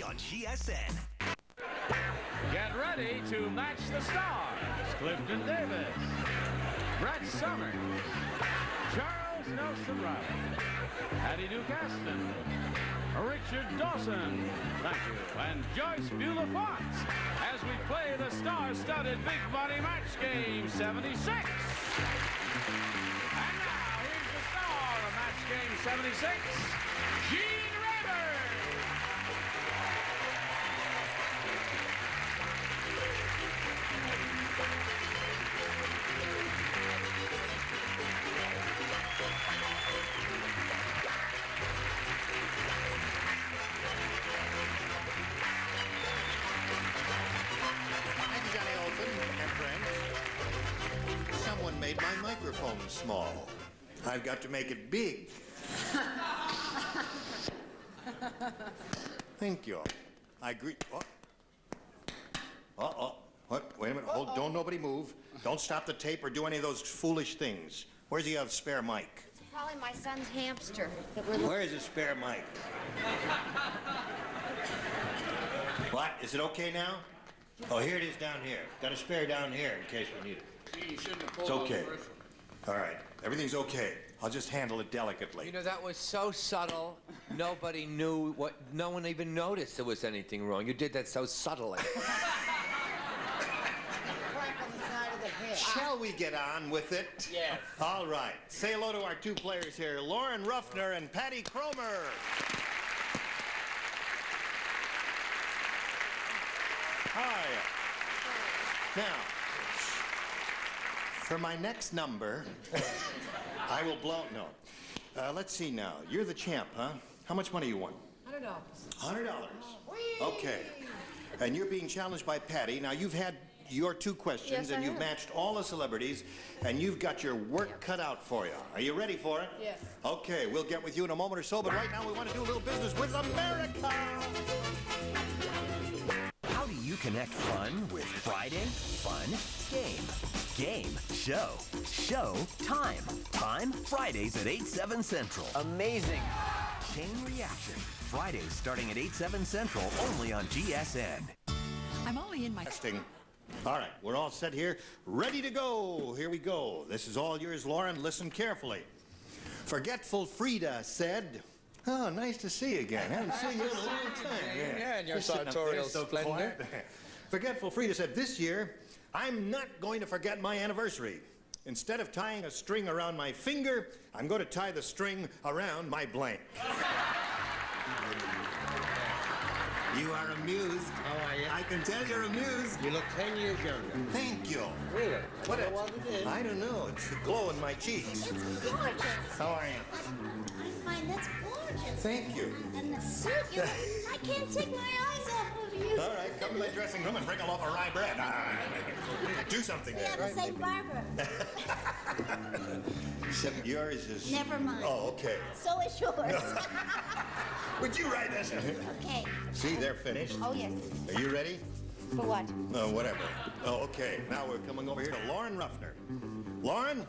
on GSN. Get ready to match the stars. Clifton Davis, Brett Summers, Charles Nelson Riley, Patti Ducaston, Richard Dawson, thank you, and Joyce Beulah-Fox as we play the star-studded Big Money Match Game 76. And now, here's the star of Match Game 76, Gene Rayburn. And friends, someone made my microphone small. I've got to make it big. Thank you. I agree. What? Wait a minute. Hold. Don't nobody move. Don't stop the tape or do any of those foolish things. Where's the spare mic? It's probably my son's hamster. Where is the spare mic? What? Is it okay now? Oh, here it is down here. Got a spare down here in case we need it. Gee, you shouldn't have pulled It's okay. on the first one. All right. Everything's okay. I'll just handle it delicately. You know, that was so subtle. Nobody knew what... No one even noticed there was anything wrong. You did that so subtly. Shall we get on with it? Yes. All right. Say hello to our two players here, Lauren Ruffner and Patti Cromer. Hi. Now, for my next number, I will blow... No. Let's see now. You're the champ, huh? How much money you won? $100. $100? Okay. And you're being challenged by Patti. Now, you've had your two questions, and you've matched all the celebrities, and you've got your work cut out for you. Are you ready for it? Yes. Okay, we'll get with you in a moment or so, but right now we want to do a little business with America. How do you connect fun with Friday? Fun, game. Game, show. Show, time. Time, Fridays at 8, 7 Central. Amazing. Chain Reaction. Fridays starting at 8, 7 Central, only on GSN. I'm only in my... Testing. All right, we're all set here, ready to go. Here we go. This is all yours, Lauren. Listen carefully. Forgetful Frida said, "Oh, nice to see you again. Haven't seen you in a long time." Yeah, and your You're sitting up there sartorial so splendor. quiet. Forgetful Frida said, "This year, I'm not going to forget my anniversary. Instead of tying a string around my finger, I'm going to tie the string around my blank." You are amused. How are you? I can tell you're amused. You look 10 years younger. Thank you. Really? What I what it is. I don't know. It's the glow in my cheeks. It's gorgeous. How are you? I'm fine. That's gorgeous. Thank you. And the suit, I can't take my eyes off of you. All right, come to my dressing room and bring a loaf of rye bread. Do something We there. have the same barber. Except yours is... Never mind. Oh, okay. So is yours. Would you write this? Okay. See, they're finished. Oh, yes. Are you ready? For what? Oh, whatever. Oh, okay. Now we're coming over here to Lauren Ruffner. Lauren,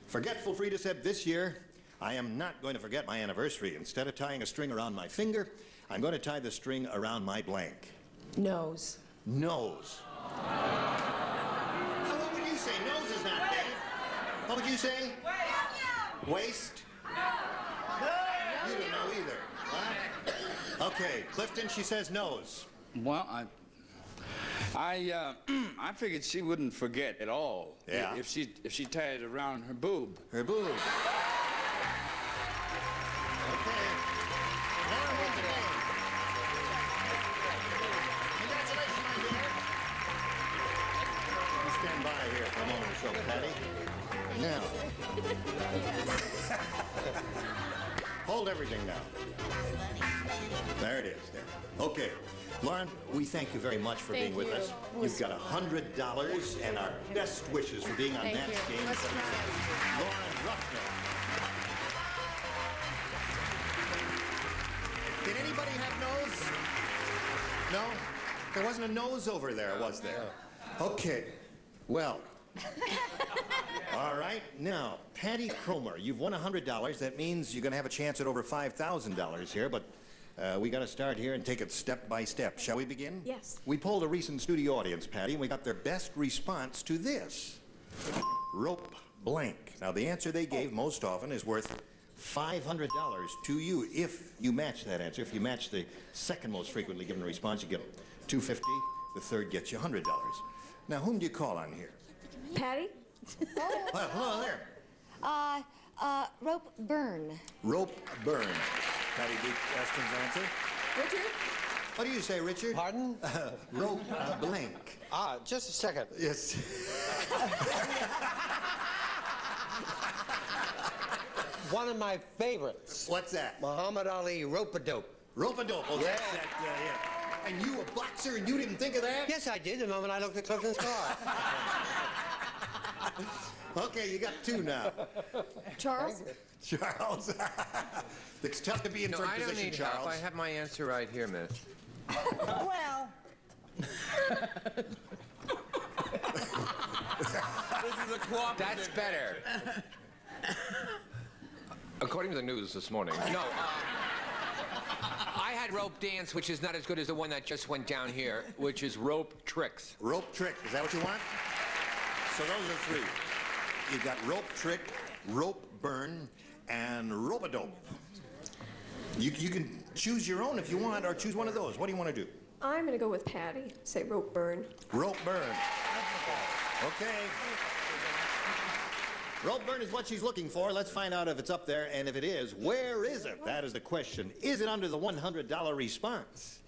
Forgetful Frida said, "This year, I am not going to forget my anniversary. Instead of tying a string around my finger, I'm going to tie the string around my blank." Nose. Nose. Now, what would you say? Nose is not big. What would you say? Waist. Waist? No. You don't know either. What? Okay, Clifton, she says nose. Well, I figured she wouldn't forget at all. Yeah. If she tied it around her boob. Her boob. Okay. Lauren wins the game. Congratulations, my dear. You stand by here for a moment or so, Patti. Now. Hold everything now. There it is, there. Okay. Lauren, we thank you very much for being with us. You've got $100 and our best wishes for being on Match Game 76. Lauren Ruffner. Did anybody have nose? No? There wasn't a nose over there, was there? Okay. Well. All right. Now, Patti Cromer, you've won $100. That means you're going to have a chance at over $5,000 here, but We got to start here and take it step by step. Shall we begin? Yes. We polled a recent studio audience, Patty, and we got their best response to this. Rope blank. Now, the answer they gave most often is worth $500 to you if you match that answer. If you match the second most frequently given response, you get $250. The third gets you $100. Now, whom do you call on here? Patty? Well, hello there. Rope burn. Rope burn. Patty Duke Aston's answer. Richard? What do you say, Richard? Pardon? Rope blank. Just a second. Yes. One of my favorites. What's that? Muhammad Ali, rope-a-dope. Rope-a-dope. Oh, Yeah. that's that, yeah. And you a boxer and you didn't think of that? Yes, I did the moment I looked at Clifton's car. Okay, you got two now. Charles? Charles. It's tough to be in No, third I don't position, need Charles. help. I have my answer right here, man. Well, That's better. According to the news this morning. No, I had rope dance, which is not as good as the one that just went down here, which is rope tricks. Rope trick. Is that what you want? So those are three. You've got rope trick, rope burn, and rope-a-dope. You can choose your own if you want, or choose one of those. What do you want to do? I'm going to go with Patty. Say rope burn. Rope burn. Okay. Rope burn is what she's looking for. Let's find out if it's up there, and if it is, where is it? That is the question. Is it under the $100 response?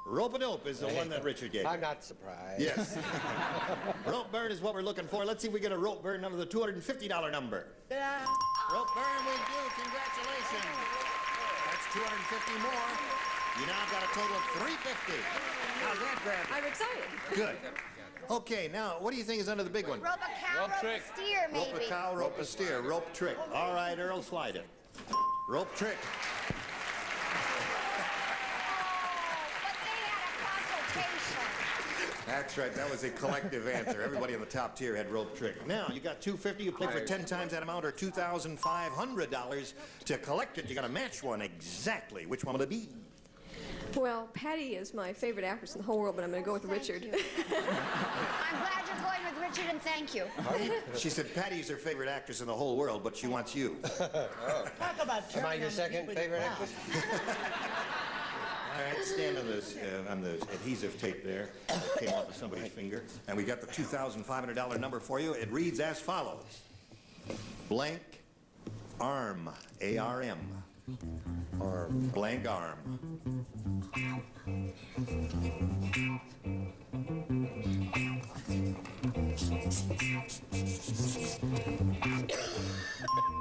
Rope-a-dope is the one that Richard gave. I'm not surprised. Yes. Rope burn is what we're looking for. Let's see if we get a rope burn under the $250 number. Rope burn, we do. Congratulations. That's $250 more. You now got a total of $350. How's that, Brad? I'm excited. Good. Okay, now, what do you think is under the big one? rope a cow, Rope rope trick. a steer, maybe. Rope a cow, rope a steer, rope trick. All right, Earl, slide it. Rope trick. But they had a consultation. That's right. That was a collective answer. Everybody in the top tier had rope trick. Now, you got $250. You play for 10 times that amount, or $2,500. To collect it, you got to match one exactly. Which one will it be? Well, Patty is my favorite actress in the whole world, but I'm going to go with Richard. I'm glad you're going with Richard, and thank you. She said Patty's her favorite actress in the whole world, but she wants you. Am I your second favorite actress? All right, stand on the adhesive tape there. That came off of somebody's finger. And we got the $2,500 number for you. It reads as follows. Blank arm, A-R-M. Arm. Blank arm.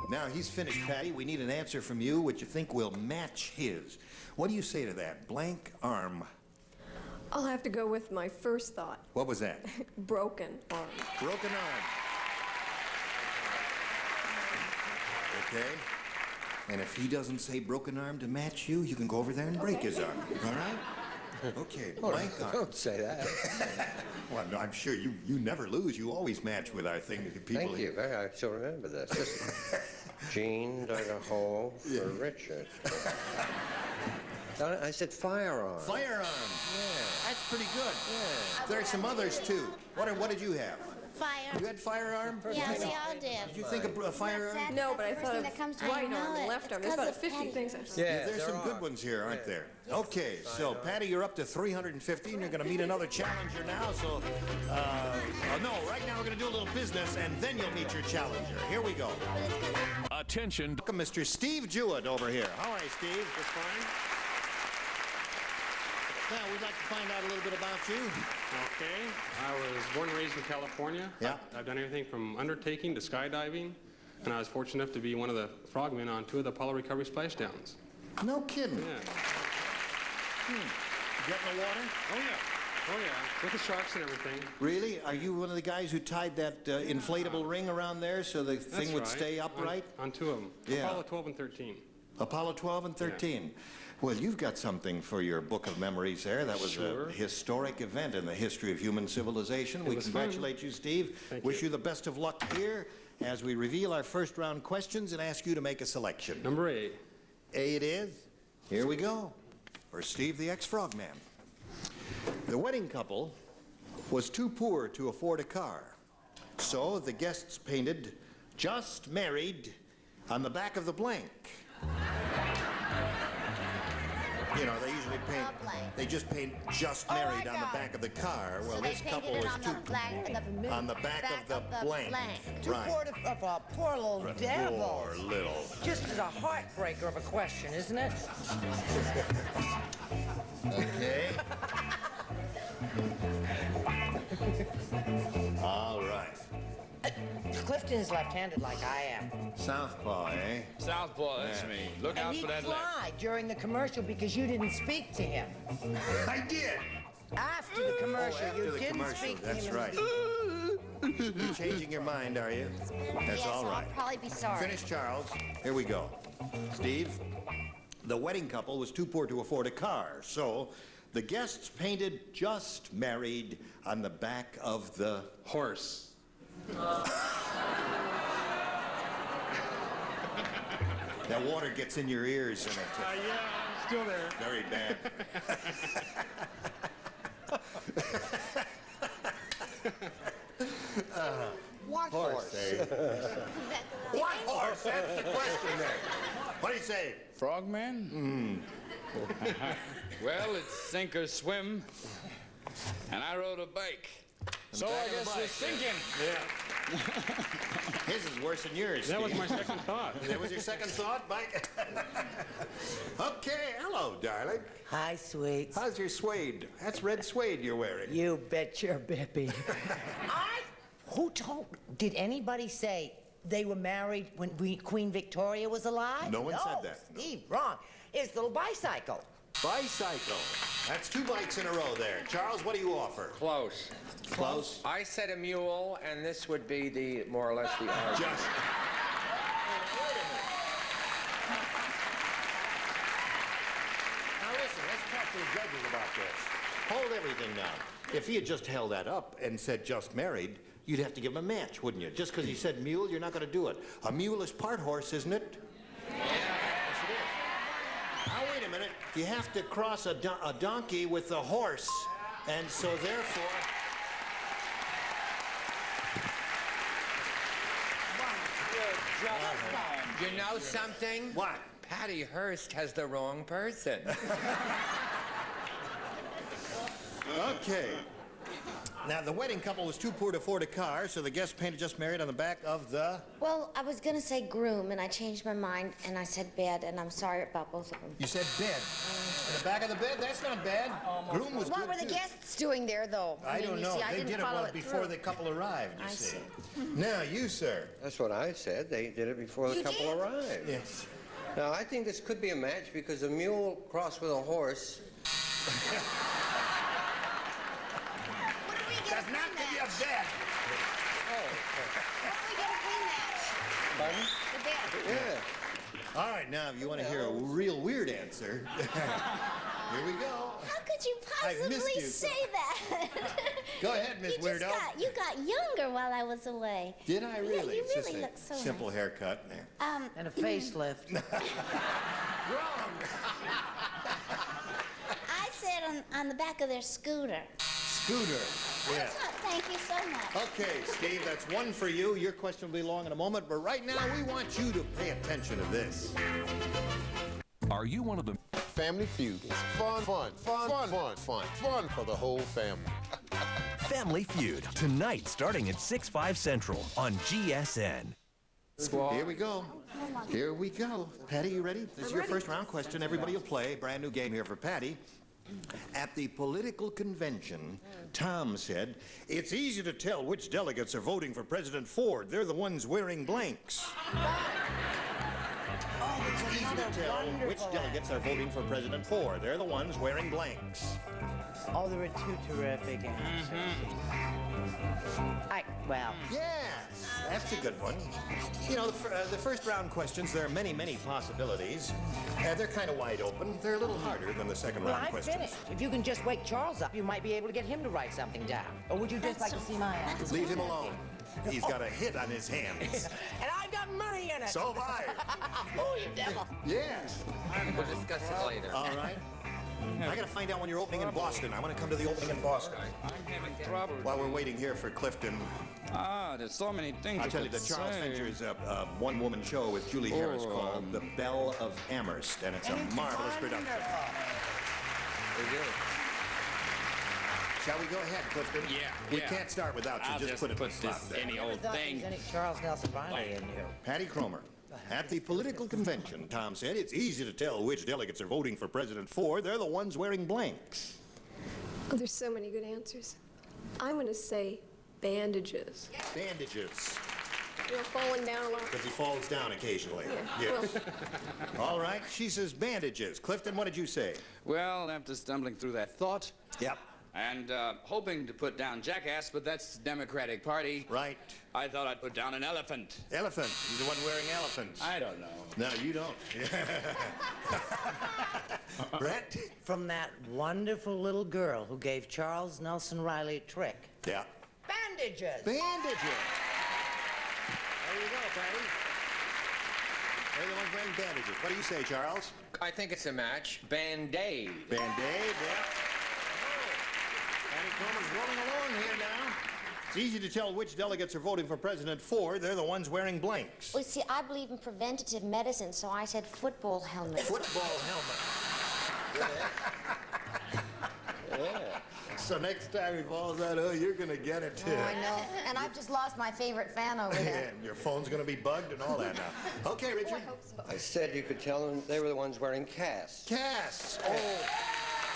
Now, he's finished, Patty. We need an answer from you which you think will match his. What do you say to that? Blank arm. I'll have to go with my first thought. What was that? Broken arm. Broken arm. Okay. And if he doesn't say broken arm to match you, you can go over there and break his arm. All right? Okay, blank arm. Don't say that. Well, no, I'm sure you never lose. You always match with our thing. People. Thank you. I shall remember this. Listen. Jean dug a hole for Richard. I said firearm. Firearm. Yeah. That's pretty good. Yeah. There's some others, too. What did you have? Fire. You had firearm? Yeah, we all did. Did you think of a firearm? No, but I That's the thought first of thing that comes to right mind. arm and left arm. There's about 50 things. Yeah, There's some good ones here, aren't there? Okay, so Patty, you're up to $350, and you're going to meet another challenger now. So, no, right now we're going to do a little business, and then you'll meet your challenger. Here we go. Attention. Welcome, Mr. Steve Jewett over here. How are you, Steve? Just fine. Now, we'd like to find out a little bit about you. Okay. I was born and raised in California. Yeah. I've done everything from undertaking to skydiving, and I was fortunate enough to be one of the frogmen on 2 of the Apollo recovery splashdowns. No kidding. Yeah. Get in the water? Oh, yeah. Oh, yeah. With the sharks and everything. Really? Are you one of the guys who tied that inflatable ring around there so the thing would right. stay upright? On 2 of them. Yeah. Apollo 12 and 13. Apollo 12 and 13. Well, you've got something for your book of memories there. That was Sure. a historic event in the history of human civilization. We was congratulate you, Steve. Thank Wish you. you the best of luck here as we reveal our first round questions and ask you to make a selection. Number 8. A it is. Here we go. for Steve the Ex-Frogman. The wedding couple was too poor to afford a car, so the guests painted "Just Married" on the back of the blank. You know, they usually paint, they just paint "Just Married" on the back of the car. Well, So this they couple painted was it too on the back of the blank. Too poor, poor little devil. Poor little. Just as a heartbreaker of a question, isn't it? Okay. All right. Clifton is left-handed like I am. Southpaw, eh? Southpaw, that's me. Look out And he for that left. cried during the commercial because you didn't speak to him. I did. After the commercial, After you the didn't commercial, speak to that's him. right. You're changing your mind, are you? That's Yes, all right. I'll probably be sorry. Finish, Charles. Here we go. Steve, the wedding couple was too poor to afford a car, so the guests painted "Just Married" on the back of the Horse. That water gets in your ears, and Yeah, still there. very bad. What horse? eh? What horse? That's the question there. What do you say? Frogman? Well, it's sink or swim. And I rode a bike. So I back of the guess we're bike, sinking. His is worse than yours, That was Steve. my second thought. That was your second thought, Mike? Okay, hello, darling. Hi, sweets. How's your suede? That's red suede you're wearing. You bet your bippy. Did anybody say they were married when Queen Victoria was alive? No one said that. No. Steve, wrong. It's the little bicycle. Bicycle. That's 2 bikes in a row there. Charles, what do you offer? Close. Close? I said a mule, and this would be the more or less the argument. Just. Now listen, let's talk to the judges about this. Hold everything now. If he had just held that up and said "Just Married," you'd have to give him a match, wouldn't you? Just because he said mule, you're not going to do it. A mule is part horse, isn't it? Yes, it is. Now, wait a minute. You have to cross a donkey with a horse, and so therefore... You know something? What? Patty Hearst has the wrong person. Okay. Now, the wedding couple was too poor to afford a car, so the guests painted "Just Married" on the back of the... Well, I was gonna say groom, and I changed my mind, and I said bed, and I'm sorry about both of them. You said bed. In the back of the bed? That's not bad. Groom was What good, were the too. guests doing there, though? I don't you know. See, I They didn't did it follow well it before through. the couple arrived, you I see. see. Now, you, sir. That's what I said. They did it before the You couple did? arrived. Yes. Now, I think this could be a match because a mule crossed with a horse. What did we get Does a not clean give you a match? bed. What did we get a clean match? Pardon? The bed. Yeah. All right, now, if you want to hear a real weird answer, here we go. How could you I've missed possibly you. say that? Go ahead, Miss Weirdo. You got younger while I was away. Did I really? Yeah, you It's just really a look so simple nice. haircut there. And a facelift. Wrong. I said on the back of their scooter. Scooter. Yeah. That's not, thank you so much. Okay, Steve, that's one for you. Your question will be long in a moment, but right now we want you to pay attention to this. Are you one of the Family Feud is fun for the whole family. Family Feud tonight starting at 6/5 Central on GSN? Here we go. Here we go. Patty, you ready? This is your first round question. Everybody will play. Brand new game here for Patty. At the political convention, Tom said, "It's easy to tell which delegates are voting for President Ford. They're the ones wearing blanks." It's easy to tell which delegates are voting for President Ford. They're the ones wearing blanks. Oh, there were 2 terrific answers. Well, Yes, that's a good one. You know, the first round questions, there are many, many possibilities. They're kind of wide open. They're a little harder than the second well, round I questions. finished. If you can just wake Charles up, you might be able to get him to write something down. Or would you just like to see my answer? Leave him alone. He's got a hit on his hands. And I've got money in it. So have I. Oh, you devil. Yes. We'll discuss it later. All right. I gotta find out when you're opening in Boston. I want to come to the opening in Boston. I'm having trouble. While we're waiting here for Clifton, There's so many things. I'll tell you that Charles Fincher's a one-woman show with Julie Harris called The Belle of Amherst, and it's a marvelous production. Shall we go ahead, Clifton? Yeah. We can't start without you. I'll just put it in the slot this there. any old thing. Any Charles Nelson Riley in you. Patty Cromer. At the political convention, Tom said, it's easy to tell which delegates are voting for President Ford. They're the ones wearing blanks. Oh, there's so many good answers. I'm going to say bandages. Bandages. You're falling down a lot. Because he falls down occasionally. Yeah. Yes. All right, she says bandages. Clifton, what did you say? Well, after stumbling through that thought. Yep. And hoping to put down jackass, but that's the Democratic Party. Right. I thought I'd put down an elephant. Elephant. You're the one wearing elephants. I don't know. No, you don't. Brett? From that wonderful little girl who gave Charles Nelson Riley a trick. Yeah. Bandages. Bandages. There you go, Patty. They're the ones wearing bandages. What do you say, Charles? I think it's a match. Band-Aid. Band-Aid, yeah. Patty Cromer's rolling along here now. It's easy to tell which delegates are voting for President Ford. They're the ones wearing blanks. Well, see, I believe in preventative medicine, so I said football helmet. Football helmet. Yeah. So next time he falls out, oh, you're going to get it, too. Oh, I know. And I've just lost my favorite fan over there. And your phone's going to be bugged and all that now. Okay, Richard. Oh, I hope so. I said you could tell them they were the ones wearing casts. Casts. Oh.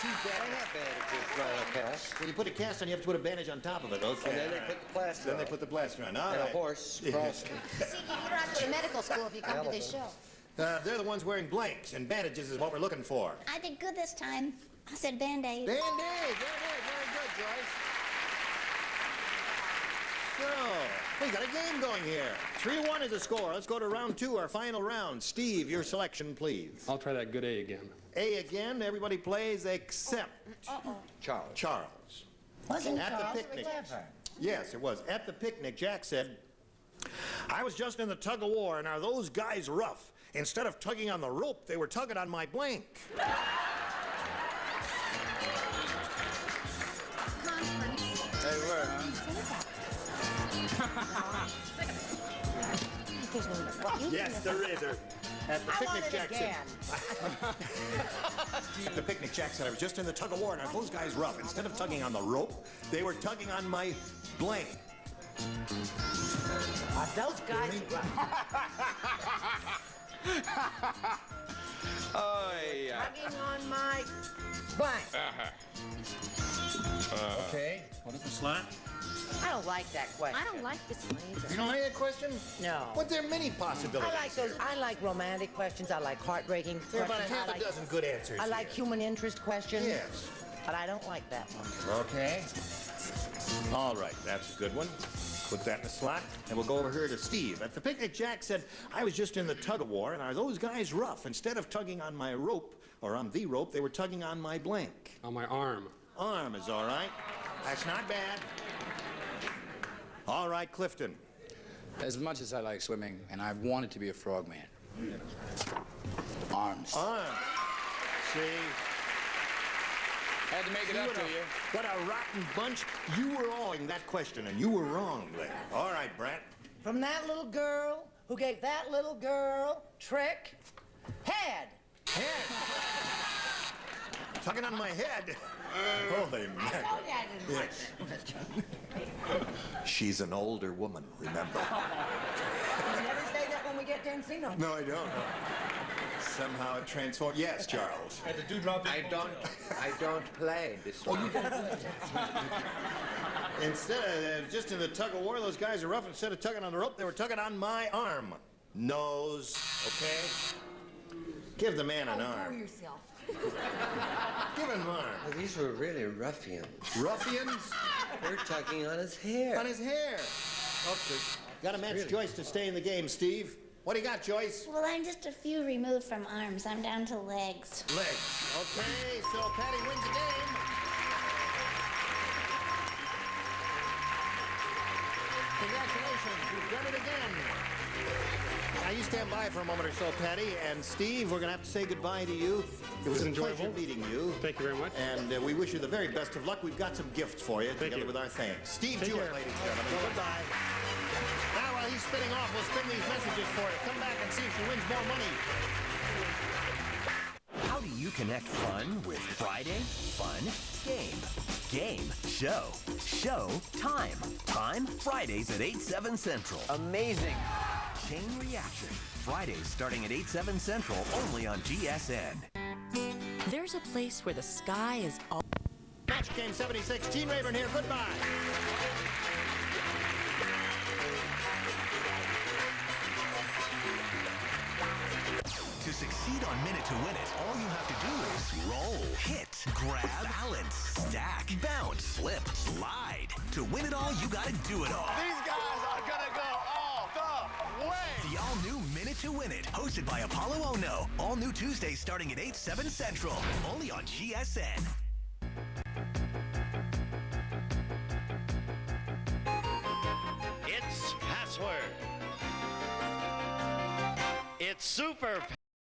Too bad. They have bandages around a cast. When you put a cast on, you have to put a bandage on top of it. Okay. And then they put the plaster Then on. they put the plaster on. All And right. a horse crossed it. See, you don't have to go to medical school if you come to this show. They're the ones wearing blanks, and bandages is what we're looking for. I did good this time. I said Band-Aid. Band-Aid. Very good, Joyce. So, we got a game going here. 3-1 is the score. Let's go to round 2, our final round. Steve, your selection, please. I'll try that good A again. A again. Everybody plays except Charles. Wasn't At Charles the picnic. clever? Yes, it was. At the picnic, Jack said, I was just in the tug-of-war, and are those guys rough? Instead of tugging on the rope, they were tugging on my blank. They were, huh? Yes, there is. At the picnic, Jack said. At the picnic, Jack said, I was just in the tug-of-war, and are those guys rough? Instead of tugging on the rope, they were tugging on my blank. Are those guys rough? Oh, yeah. Tugging on my blank. Okay. What is the slot? I don't like that question. I don't like this one either. You don't like that question? No. But there are many possibilities. I like those. I like romantic questions. I like heartbreaking There are questions. about half a dozen good answers. I like here. human interest questions. Yes. But I don't like that one. Okay. All right, that's a good one. Put that in the slot, and we'll go over here to Steve. At the picnic, Jack said, I was just in the tug-of-war, and are those guys rough? Instead of tugging on my rope, or on the rope, they were tugging on my blank. On my arm. Arm is all right. That's not bad. All right, Clifton. As much as I like swimming, and I wanted to be a frogman. Arms. Arm. See? Had to make it up to you. What a rotten bunch. You were all in that question, and you were wrong there. All right, Brett. From that little girl who gave that little girl trick, head. Head. Tugging on my head. Holy mackerel. Yes. She's an older woman, remember? You never say that when we get to Encino. No, I don't. Somehow it transformed. Yes, Charles. I don't play this one. Instead of just in the tug-of-war, those guys are rough. Instead of tugging on the rope, they were tugging on my arm. Nose, okay? Give the man an arm. yourself. Give him an arm. Well, these were really ruffians. Ruffians? They're tugging on his hair. On his hair. Okay. Got to match Joyce to stay in the game, Steve. What do you got, Joyce? Well, I'm just a few removed from arms. I'm down to legs. Legs. Okay, so Patty wins the game. Congratulations, you've done it again. Now, you stand by for a moment or so, Patty. And Steve, we're going to have to say goodbye to you. It was a pleasure meeting you. Thank you very much. And we wish you the very best of luck. We've got some gifts for you together with our thanks. Steve Jewett, ladies and gentlemen. Goodbye. Now, while he's spinning off, we'll spin these messages for you. Come back and see if she wins more money. How do you connect fun with Friday? Fun, game. Game, show. Show, time. Time, Fridays at 8, 7 Central. Amazing. Chain Reaction. Fridays starting at 8, 7 Central, only on GSN. There's a place where the sky is all... Match Game 76. Gene Rayburn here. Goodbye. To succeed on Minute to Win It, all you have to do is roll, hit, grab, balance, stack, bounce, slip, slide. To win it all, you gotta do it all. These guys are gonna go all the way. The all-new Minute to Win It, hosted by Apollo Ono. All new Tuesdays starting at 8, 7 Central, only on GSN. It's Password. It's super.